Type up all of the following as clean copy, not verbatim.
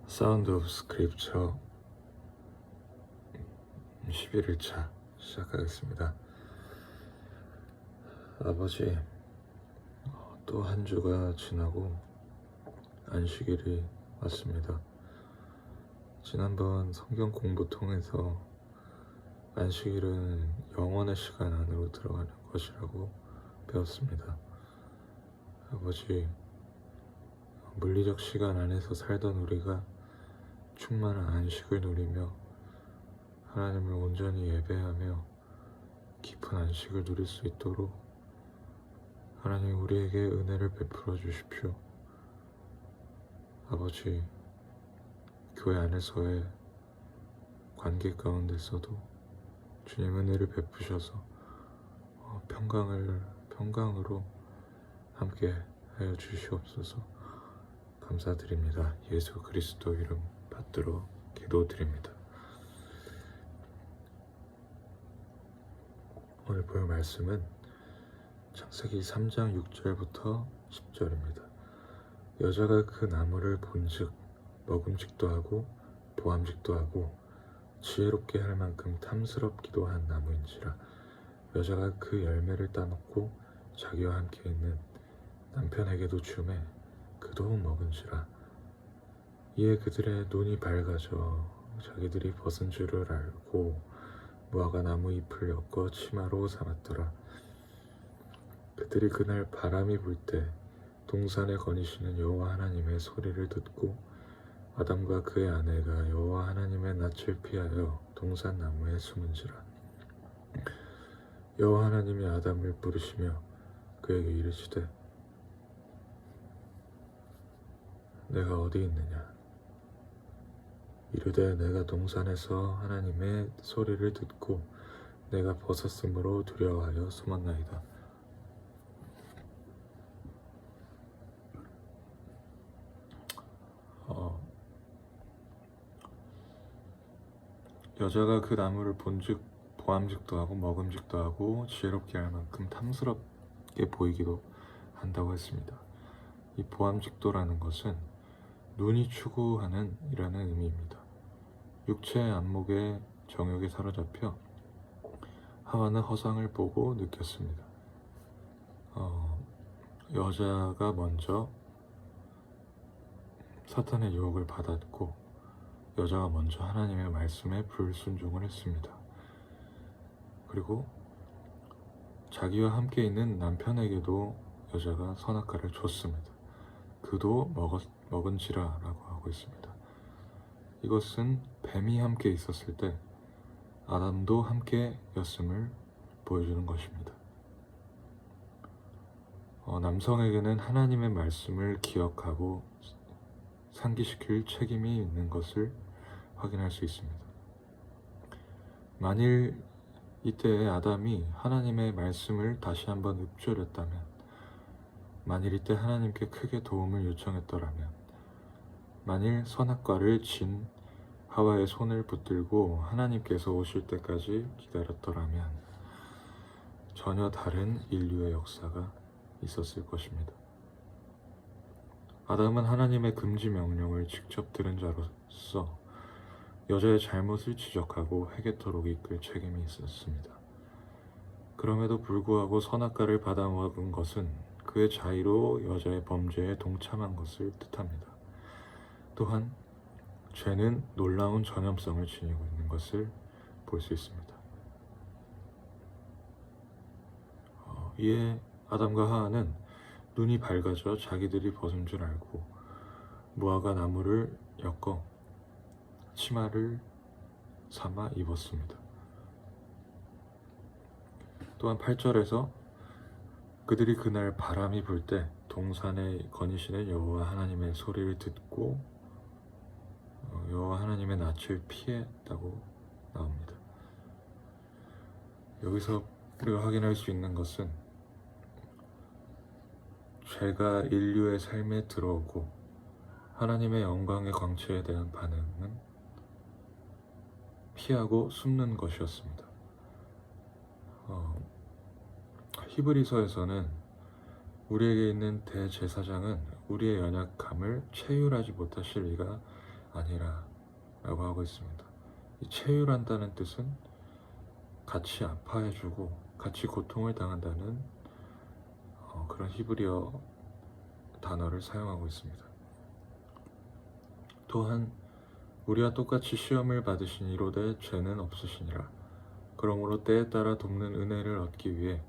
사운드 오브 스크립처 11일차 시작하겠습니다. 아버지, 또 한 주가 지나고 안식일이 왔습니다. 지난번 성경 공부 통해서 안식일은 영원의 시간 안으로 들어가는 것이라고 배웠습니다. 아버지, 물리적 시간 안에서 살던 우리가 충만한 안식을 누리며 하나님을 온전히 예배하며 깊은 안식을 누릴 수 있도록 하나님 우리에게 은혜를 베풀어 주십시오. 아버지, 교회 안에서의 관계 가운데서도 주님 은혜를 베푸셔서 평강으로 함께 하여 주시옵소서. 감사드립니다. 예수 그리스도 이름 받들어 기도드립니다. 오늘 볼 말씀은 창세기 3장 6절부터 10절입니다. 여자가 그 나무를 본즉 먹음직도 하고 보암직도 하고 지혜롭게 할 만큼 탐스럽기도 한 나무인지라. 여자가 그 열매를 따먹고 자기와 함께 있는 남편에게도 주매 그도 먹은지라. 이에 그들의 눈이 밝아져 자기들이 벗은 줄을 알고 무화과 나무 잎을 엮어 치마로 삼았더라. 그들이 그날 바람이 불 때 동산에 거니시는 여호와 하나님의 소리를 듣고 아담과 그의 아내가 여호와 하나님의 낯을 피하여 동산 나무에 숨은지라. 여호와 하나님이 아담을 부르시며 그에게 이르시되 내가 어디 있느냐. 이르되 내가 동산에서 하나님의 소리를 듣고 내가 벗었으므로 두려워하여 숨었나이다. 여자가 그 나무를 본즉 보암직도 하고 먹음직도 하고 지혜롭게 할 만큼 탐스럽게 보이기도 한다고 했습니다. 이 보암직도라는 것은 눈이 추구하는 이라는 의미입니다. 육체의 안목에 정욕에 사로잡혀 하와는 허상을 보고 느꼈습니다. 여자가 먼저 사탄의 유혹을 받았고 여자가 먼저 하나님의 말씀에 불순종을 했습니다. 그리고 자기와 함께 있는 남편에게도 여자가 선악과를 줬습니다. 그도 먹은지라라고 하고 있습니다. 이것은 뱀이 함께 있었을 때 아담도 함께였음을 보여주는 것입니다. 남성에게는 하나님의 말씀을 기억하고 상기시킬 책임이 있는 것을 확인할 수 있습니다. 만일 이때 아담이 하나님의 말씀을 다시 한번 읊조렸다면, 만일 이때 하나님께 크게 도움을 요청했더라면, 만일 선악과를 진 하와의 손을 붙들고 하나님께서 오실 때까지 기다렸더라면 전혀 다른 인류의 역사가 있었을 것입니다. 아담은 하나님의 금지 명령을 직접 들은 자로서 여자의 잘못을 지적하고 회개토록 이끌 책임이 있었습니다. 그럼에도 불구하고 선악과를 받아먹은 것은 그의 자의로 여자의 범죄에 동참한 것을 뜻합니다. 또한 죄는 놀라운 전염성을 지니고 있는 것을 볼 수 있습니다. 이에 아담과 하와는 눈이 밝아져 자기들이 벗은 줄 알고 무화과 나무를 엮어 치마를 삼아 입었습니다. 또한 8절에서 그들이 그날 바람이 불 때 동산에 거니시는 여호와 하나님의 소리를 듣고 여호와 하나님의 낯을 피했다고 나옵니다. 여기서 우리가 확인할 수 있는 것은 죄가 인류의 삶에 들어오고 하나님의 영광의 광채에 대한 반응은 피하고 숨는 것이었습니다. 히브리서에서는 우리에게 있는 대제사장은 우리의 연약함을 체휼하지 못하실 리가 아니라 라고 하고 있습니다. 이 체휼한다는 뜻은 같이 아파해주고 같이 고통을 당한다는 그런 히브리어 단어를 사용하고 있습니다. 또한 우리와 똑같이 시험을 받으신 이로되 죄는 없으시니라. 그러므로 때에 따라 돕는 은혜를 얻기 위해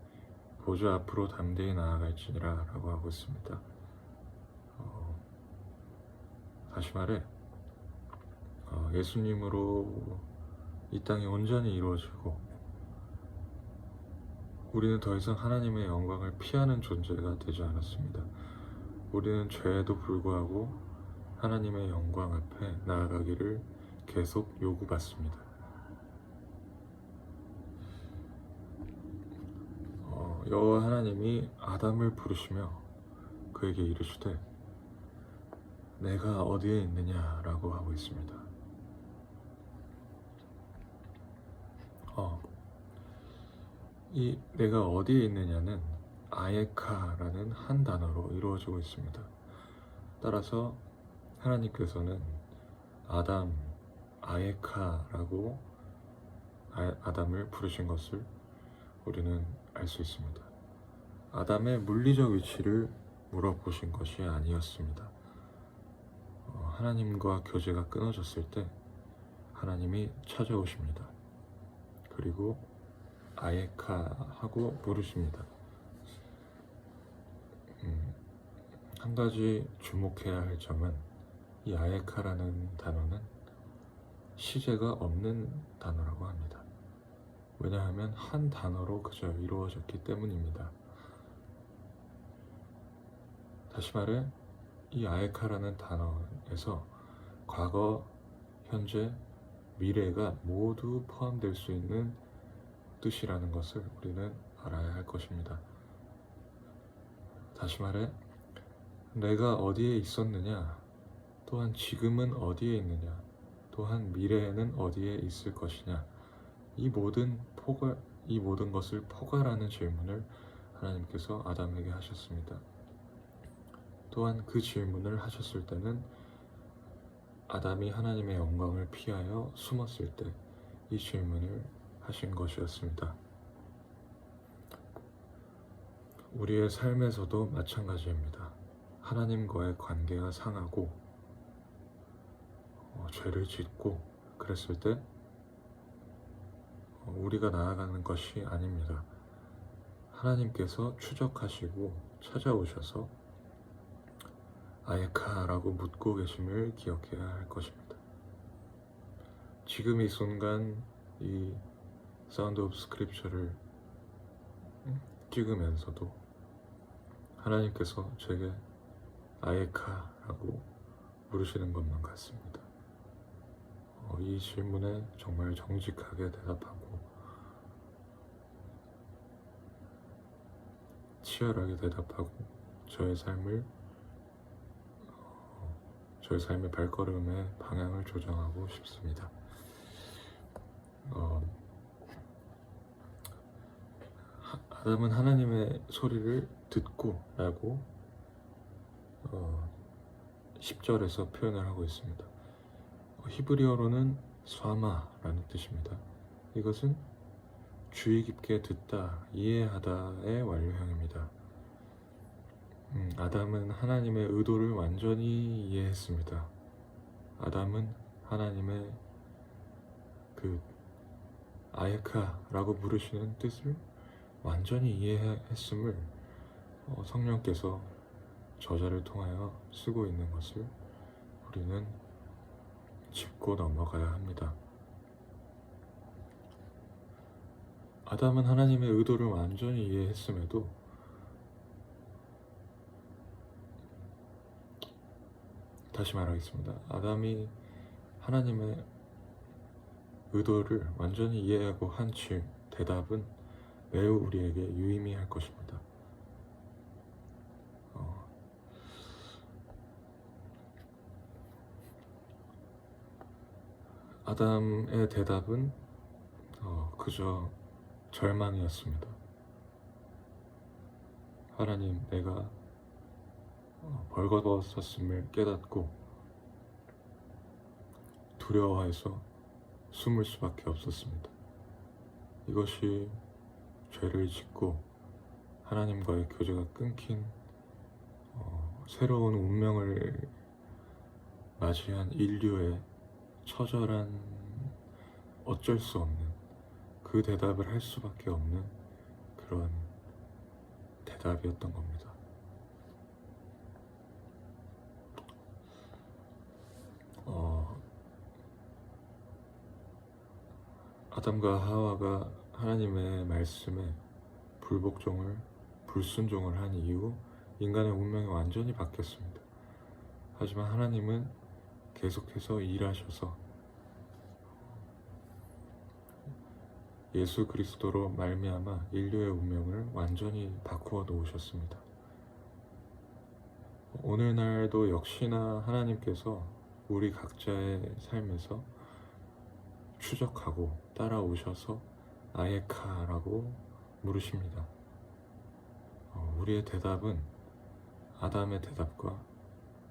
보좌 앞으로 담대히 나아갈지니라 라고 하고 있습니다. 다시 말해 예수님으로 이 땅이 온전히 이루어지고 우리는 더 이상 하나님의 영광을 피하는 존재가 되지 않았습니다. 우리는 죄에도 불구하고 하나님의 영광 앞에 나아가기를 계속 요구받습니다. 여호와 하나님이 아담을 부르시며 그에게 이르시되 내가 어디에 있느냐라고 하고 있습니다. 이 내가 어디에 있느냐는 아예카라는 한 단어로 이루어지고 있습니다. 따라서 하나님께서는 아담 아예카라고 아담을 부르신 것을 우리는 알 수 있습니다. 아담의 물리적 위치를 물어보신 것이 아니었습니다. 하나님과 교제가 끊어졌을 때 하나님이 찾아오십니다. 그리고 아예카 하고 부르십니다. 한 가지 주목해야 할 점은 이 아예카라는 단어는 시제가 없는 단어라고 합니다. 왜냐하면 한 단어로 그저 이루어졌기 때문입니다. 다시 말해 이 아예카라는 단어에서 과거, 현재, 미래가 모두 포함될 수 있는 뜻이라는 것을 우리는 알아야 할 것입니다. 다시 말해 내가 어디에 있었느냐, 또한 지금은 어디에 있느냐, 또한 미래에는 어디에 있을 것이냐, 이 모든 것을 포괄하는 질문을 하나님께서 아담에게 하셨습니다. 또한 그 질문을 하셨을 때는 아담이 하나님의 영광을 피하여 숨었을 때 이 질문을 하신 것이었습니다. 우리의 삶에서도 마찬가지입니다. 하나님과의 관계가 상하고 죄를 짓고 그랬을 때 우리가 나아가는 것이 아닙니다. 하나님께서 추적하시고 찾아오셔서 아예카라고 묻고 계심을 기억해야 할 것입니다. 지금 이 순간 이 사운드 오브 스크립처를 찍으면서도 하나님께서 제게 아예카라고 부르시는 것만 같습니다. 이 질문에 정말 정직하게 대답하고 치열하게 대답하고 저의 삶의 발걸음의 방향을 조정하고 싶습니다. 아담은 하나님의 소리를 듣고 라고 10절에서 표현을 하고 있습니다. 히브리어로는 스와마라는 뜻입니다. 이것은 주의 깊게 듣다, 이해하다의 완료형입니다. 아담은 하나님의 의도를 완전히 이해했습니다. 아담은 하나님의 그 아예카라고 부르시는 뜻을 완전히 이해했음을 성령께서 저자를 통하여 쓰고 있는 것을 우리는 짚고 넘어가야 합니다. 아담은 하나님의 의도를 완전히 이해했음에도 다시 말하겠습니다. 아담이 하나님의 의도를 완전히 이해하고 한 대답은 매우 우리에게 유의미할 것입니다. 아담의 대답은 그저 절망이었습니다. 하나님, 내가 벌거벗었음을 깨닫고 두려워해서 숨을 수밖에 없었습니다. 이것이 죄를 짓고 하나님과의 교제가 끊긴 새로운 운명을 맞이한 인류의 처절한 어쩔 수 없는 그 대답을 할 수밖에 없는 그런 대답이었던 겁니다. 아담과 하와가 하나님의 말씀에 불순종을 한 이후 인간의 운명이 완전히 바뀌었습니다. 하지만 하나님은 계속해서 일하셔서 예수 그리스도로 말미암아 인류의 운명을 완전히 바꾸어 놓으셨습니다. 오늘날도 역시나 하나님께서 우리 각자의 삶에서 추적하고 따라오셔서 아예카라고 물으십니다. 우리의 대답은 아담의 대답과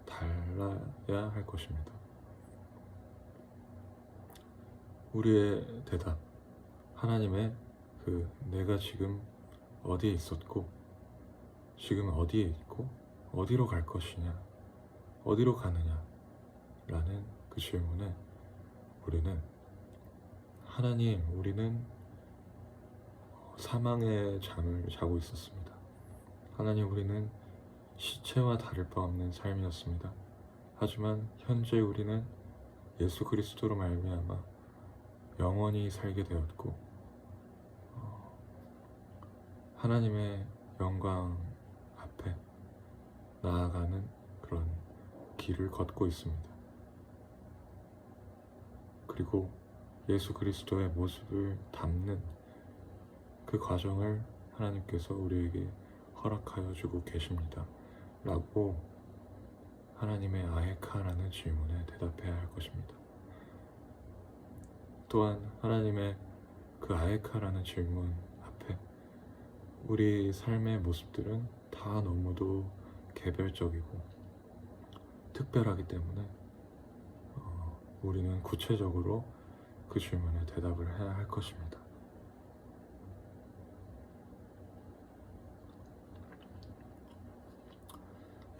달라야 할 것입니다. 우리의 대답, 하나님의 내가 지금 어디에 있었고 지금 어디에 있고 어디로 갈 것이냐, 어디로 가느냐 라는 그 질문에 우리는 하나님, 우리는 사망의 잠을 자고 있었습니다. 하나님, 우리는 시체와 다를 바 없는 삶이었습니다. 하지만 현재 우리는 예수 그리스도로 말미암아 영원히 살게 되었고 하나님의 영광 앞에 나아가는 그런 길을 걷고 있습니다. 그리고 예수 그리스도의 모습을 담는 그 과정을 하나님께서 우리에게 허락하여 주고 계십니다. 라고 하나님의 아에카라는 질문에 대답해야 할 것입니다. 또한 하나님의 그 아에카라는 질문 앞에 우리 삶의 모습들은 다 너무도 개별적이고 특별하기 때문에 우리는 구체적으로 그 질문에 대답을 해야 할 것입니다.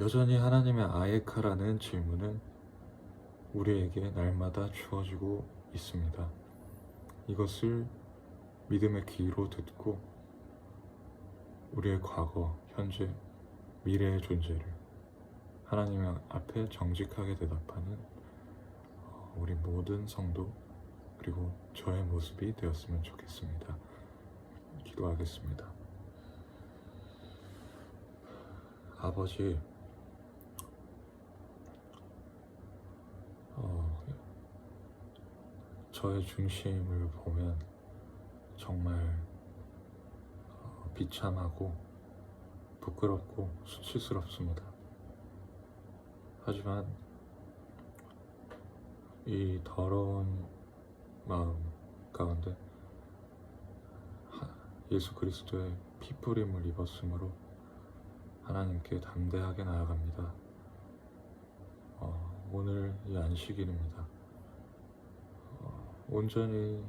여전히 하나님의 아에카라는 질문은 우리에게 날마다 주어지고 있습니다. 이것을 믿음의 귀로 듣고 우리의 과거, 현재, 미래의 존재를 하나님 앞에 정직하게 대답하는 우리 모든 성도 그리고 저의 모습이 되었으면 좋겠습니다. 기도하겠습니다. 아버지, 저의 중심을 보면 정말 비참하고 부끄럽고 수치스럽습니다. 하지만 이 더러운 마음 가운데 예수 그리스도의 피뿌림을 입었으므로 하나님께 담대하게 나아갑니다. 오늘 이 안식일입니다. 온전히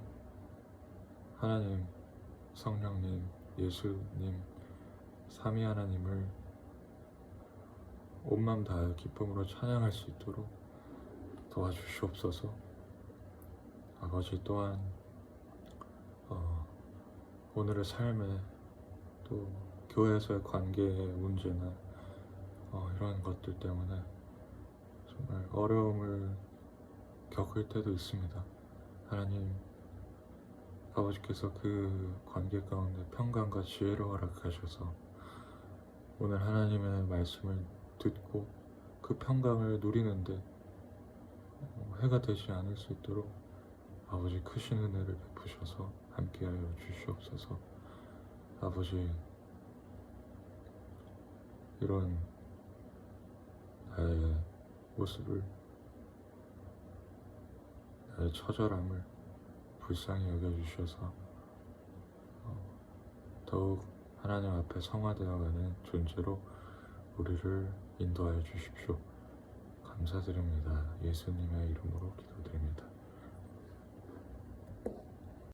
하나님, 성령님, 예수님, 삼위 하나님을 온 마음 다하여 기쁨으로 찬양할 수 있도록 도와주시옵소서. 아버지, 또한 오늘의 삶에 또 교회에서의 관계의 문제나 이런 것들 때문에 정말 어려움을 겪을 때도 있습니다. 하나님, 아버지께서 그 관계 가운데 평강과 지혜를 허락하셔서 오늘 하나님의 말씀을 듣고 그 평강을 누리는데 해가 되지 않을 수 있도록 아버지 크신 은혜를 베푸셔서 함께하여 주시옵소서. 아버지, 이런 나의 모습을, 나의 처절함을 불쌍히 여겨주셔서 더욱 하나님 앞에 성화되어가는 존재로 우리를 인도하여 주십시오. 감사드립니다. 예수님의 이름으로 기도합니다.